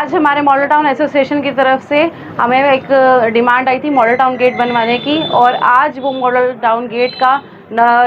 आज हमारे model town association की तरफ से हमें एक डिमांड आई थी मॉडल टाउन गेट बनवाने की, और आज वो मॉडल टाउन गेट का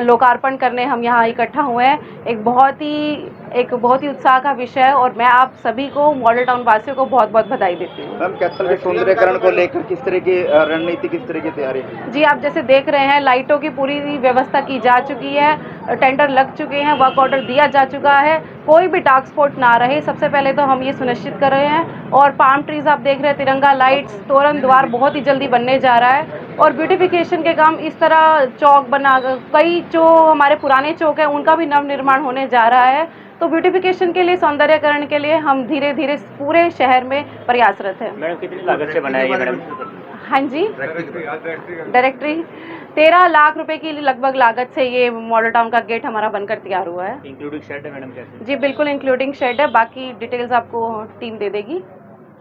लोकार्पण करने हम यहाँ इकट्ठा हुए हैं। एक बहुत ही उत्साह का विषय है और मैं आप सभी को मॉडल टाउन वासियों को बहुत बहुत बधाई देती हूँ। मैम, कैथल के सौंदर्यीकरण को लेकर किस तरह की रणनीति, किस तरह की तैयारी है? जी, आप जैसे देख रहे हैं लाइटों की पूरी व्यवस्था की जा चुकी है, टेंडर लग चुके हैं, वर्क ऑर्डर दिया जा चुका है, कोई भी डार्क स्पॉट ना रहे, सबसे पहले तो हम ये सुनिश्चित कर रहे हैं। और पाम ट्रीज आप देख रहे हैं, तिरंगा लाइट्स, तोरण द्वार बहुत ही जल्दी बनने जा रहा है। और ब्यूटिफिकेशन के काम इस तरह चौक बना, कई जो हमारे पुराने चौक है उनका भी नव निर्माण होने जा रहा है। तो ब्यूटिफिकेशन के लिए, सौंदर्यकरण के लिए हम धीरे धीरे पूरे शहर में प्रयासरत है। मैडम, कितनी लागत से बना है ये मैडम? हाँ जी, डायरेक्टरी 13 लाख रुपए की लगभग लागत से ये मॉडल टाउन का गेट हमारा बनकर तैयार हुआ है। इंक्लूडिंग शेड है मैडम? कैसे? जी बिल्कुल इंक्लूडिंग शेड है, बाकी डिटेल्स आपको टीम दे देगी।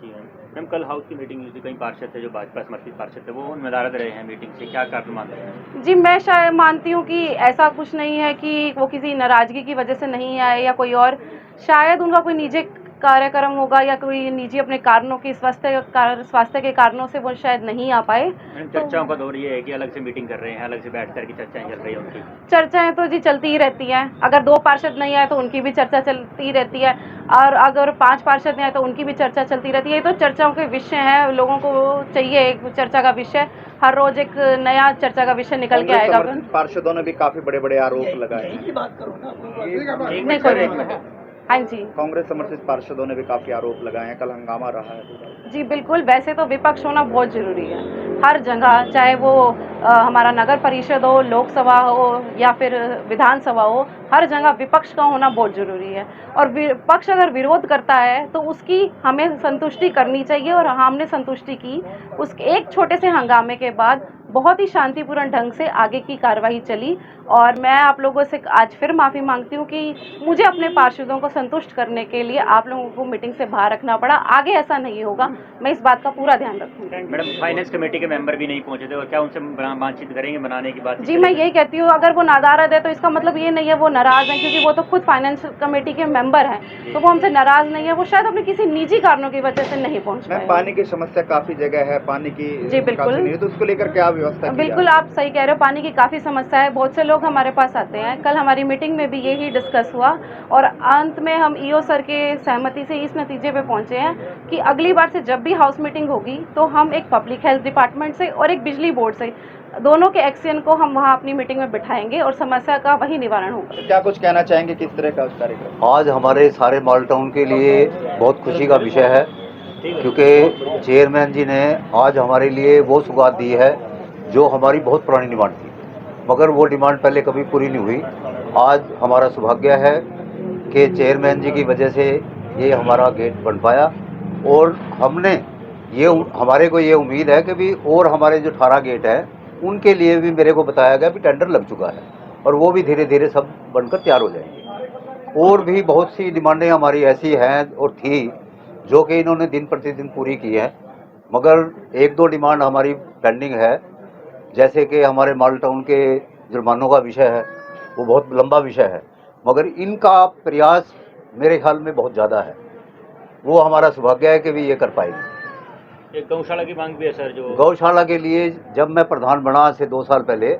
जी मैम, कल हाउस की मीटिंग हुई थी, कई पार्षद थे जो भाजपा समर्थित पार्षद थे, वो नदारद रहे हैं मीटिंग से, क्या कारण मानते हैं? जी, मैं शायद मानती हूँ कि ऐसा कुछ नहीं है कि वो किसी नाराजगी की वजह से नहीं आए या कोई और, शायद उनका कोई निजी कार्यक्रम होगा या कोई निजी अपने कारणों की स्वास्थ्य के कारणों से वो शायद नहीं आ पाए। चर्चाओं का दौर ये है कि अलग से मीटिंग कर रहे हैं, अलग से बैठ कर की चर्चाएं चल रही है उनकी। चर्चाएं तो जी चलती ही रहती हैं, अगर 2 पार्षद नहीं आए तो उनकी भी चर्चा चलती रहती है, और अगर 5 पार्षद नहीं आए तो उनकी भी चर्चा चलती रहती है। ये तो चर्चाओं के विषय हैं, लोगों को चाहिए एक चर्चा का विषय, हर रोज एक नया चर्चा का विषय निकल के आएगा। पार्षदों ने भी काफी बड़े बड़े आरोप लगाए। हाँ जी, कांग्रेस समर्थित पार्षदों ने भी काफी आरोप लगाए हैं, कल हंगामा रहा है। जी बिल्कुल, वैसे तो विपक्ष होना बहुत जरूरी है हर जगह, चाहे वो हमारा नगर परिषद हो, लोकसभा हो या फिर विधानसभा हो, हर जगह विपक्ष का होना बहुत जरूरी है। और विपक्ष अगर विरोध करता है तो उसकी हमें संतुष्टि करनी चाहिए, और हमने संतुष्टि की। उस एक छोटे से हंगामे के बाद बहुत ही शांतिपूर्ण ढंग से आगे की कार्रवाई चली, और मैं आप लोगों से आज फिर माफ़ी मांगती हूँ कि मुझे अपने पार्षदों को संतुष्ट करने के लिए आप लोगों को मीटिंग से बाहर रखना पड़ा। आगे ऐसा नहीं होगा, मैं इस बात का पूरा ध्यान रखूँगी। मैडम, फाइनेंस कमेटी के मेंबर भी नहीं पहुंचे थे, और क्या उनसे बातचीत करेंगे बनाने की बात? जी, मैं यही कहती हूँ, अगर वो नाराज है तो इसका मतलब ये नहीं है वो नाराज़ हैं, क्योंकि वो तो खुद फाइनेंस कमेटी के मेंबर हैं, तो वो हमसे नाराज़ नहीं है, वो शायद अपने किसी निजी कारणों की वजह से नहीं पहुँच पाए। पानी की समस्या काफी जगह है, पानी की जी बिल्कुल, तो उसको लेकर क्या व्यवस्था? बिल्कुल आप सही कह रहे हो, पानी की काफ़ी समस्या है, बहुत से लोग हमारे पास आते हैं। कल हमारी मीटिंग में भी यही डिस्कस हुआ, और अंत में हम ईओ सर के सहमति से इस नतीजे पे पहुंचे हैं कि अगली बार से जब भी हाउस मीटिंग होगी तो हम एक पब्लिक हेल्थ डिपार्टमेंट से और एक बिजली बोर्ड से, दोनों के एक्शन को हम वहाँ अपनी मीटिंग में बिठाएंगे और समस्या का वही निवारण होगा। क्या कुछ कहना चाहेंगे, किस तरह का कार्यक्रम? आज हमारे सारे मॉडल टाउन के लिए बहुत खुशी का विषय है, क्योंकि चेयरमैन जी ने आज हमारे लिए वो सौगात दी है जो हमारी बहुत पुरानी डिमांड थी, मगर वो डिमांड पहले कभी पूरी नहीं हुई। आज हमारा सौभाग्य है कि चेयरमैन जी की वजह से ये हमारा गेट बन पाया, और हमारे को ये उम्मीद है कि भी और हमारे जो 18 गेट हैं उनके लिए भी मेरे को बताया गया भी टेंडर लग चुका है, और वो भी धीरे धीरे सब बनकर तैयार हो जाएंगे। और भी बहुत सी डिमांडें हमारी ऐसी हैं और थी जो कि इन्होंने दिन प्रतिदिन पूरी की है, मगर 1-2 डिमांड हमारी पेंडिंग है। जैसे कि हमारे मॉडल टाउन के जुर्मानों का विषय है, वो बहुत लंबा विषय है, मगर इनका प्रयास मेरे ख्याल में बहुत ज़्यादा है। वो हमारा सौभाग्य है कि भी ये कर पाएंगे। एक गौशाला की मांग भी है सर, जो गौशाला के लिए जब मैं प्रधान बना आज से 2 साल पहले,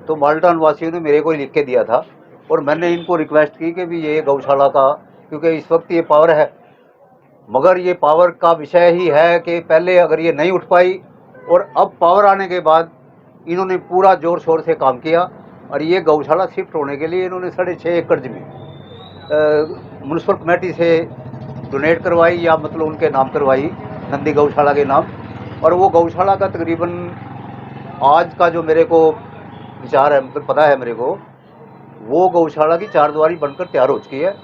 तो मॉडल टाउन वासियों ने मेरे को ही लिख के दिया था, और मैंने इनको रिक्वेस्ट की कि भी ये गौशाला का, क्योंकि इस वक्त ये पावर है, मगर ये पावर का विषय ही है कि पहले अगर ये नहीं उठ पाई, और अब पावर आने के बाद इन्होंने पूरा जोर शोर से काम किया, और ये गौशाला शिफ्ट होने के लिए इन्होंने 6.5 एकड़ जमीन म्यूनसिपल कमेटी से डोनेट करवाई, या मतलब उनके नाम करवाई, नंदी गौशाला के नाम। और वो गौशाला का तकरीबन आज का जो मेरे को विचार है, मतलब पता है मेरे को, वो गौशाला की 4 द्वारी बनकर तैयार हो चुकी है,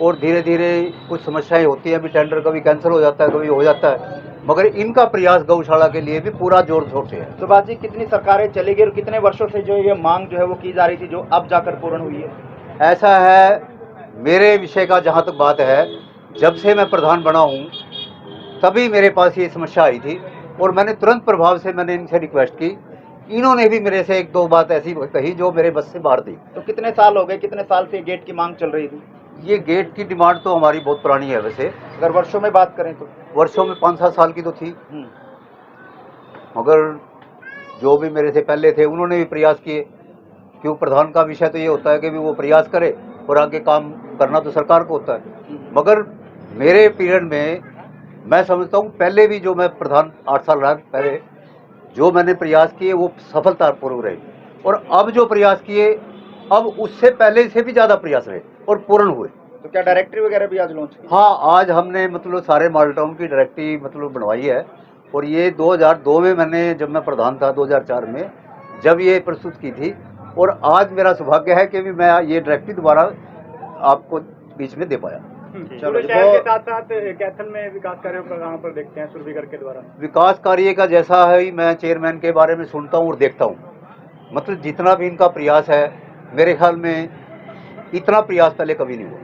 और धीरे धीरे कुछ समस्याएं होती हैं, भी टेंडर कभी कैंसिल हो जाता है, कभी हो जाता है, मगर इनका प्रयास गौशाला के लिए भी पूरा जोर शोर से है। सुभाष जी, कितनी सरकारें चली गई और कितने वर्षों से जो ये मांग जो है वो की जा रही थी, जो अब जाकर पूर्ण हुई है? ऐसा है, मेरे विषय का जहाँ तक बात है, जब से मैं प्रधान बना हूँ तभी मेरे पास ये समस्या आई थी, और मैंने तुरंत प्रभाव से मैंने इनसे रिक्वेस्ट की। इन्होंने भी मेरे से 1-2 बात ऐसी कही जो मेरे बस से बाहर थी। तो कितने साल हो गए, कितने साल से गेट की मांग चल रही थी? ये गेट की डिमांड तो हमारी बहुत पुरानी है वैसे, अगर वर्षों में बात करें तो वर्षों में 5-7 साल की तो थी, हम्म, मगर जो भी मेरे से पहले थे उन्होंने भी प्रयास किए। क्यों, प्रधान का विषय तो ये होता है कि भी वो प्रयास करे और आगे काम करना तो सरकार को होता है। मगर मेरे पीरियड में मैं समझता हूँ पहले भी जो मैं प्रधान 8 साल रहा पहले जो मैंने प्रयास किए वो सफलतापूर्वक रहे, और अब जो प्रयास किए अब उससे पहले से भी ज़्यादा प्रयास रहे और पूर्ण हुए। तो क्या डायरेक्टरी वगैरह भी आज लॉन्च की? हाँ, आज हमने मतलब सारे मॉडल टाउन की डायरेक्टरी मतलब बनवाई है, और ये 2002 में मैंने, जब मैं प्रधान था 2004 में, जब ये प्रस्तुत की थी, और आज मेरा सौभाग्य है कि भी मैं ये डायरेक्टरी दोबारा आपको बीच में दे पाया। चलो पूरे जी, शहर के बहुत- साथ साथ कैथल में विकास कार्यों का कहाँ पर देखते हैं सुरभीकर के द्वारा? विकास कार्य का जैसा है मैं चेयरमैन के बारे में सुनता हूँ और देखता हूँ, मतलब जितना भी इनका प्रयास है मेरे ख्याल में इतना प्रयास पहले कभी नहीं हुआ।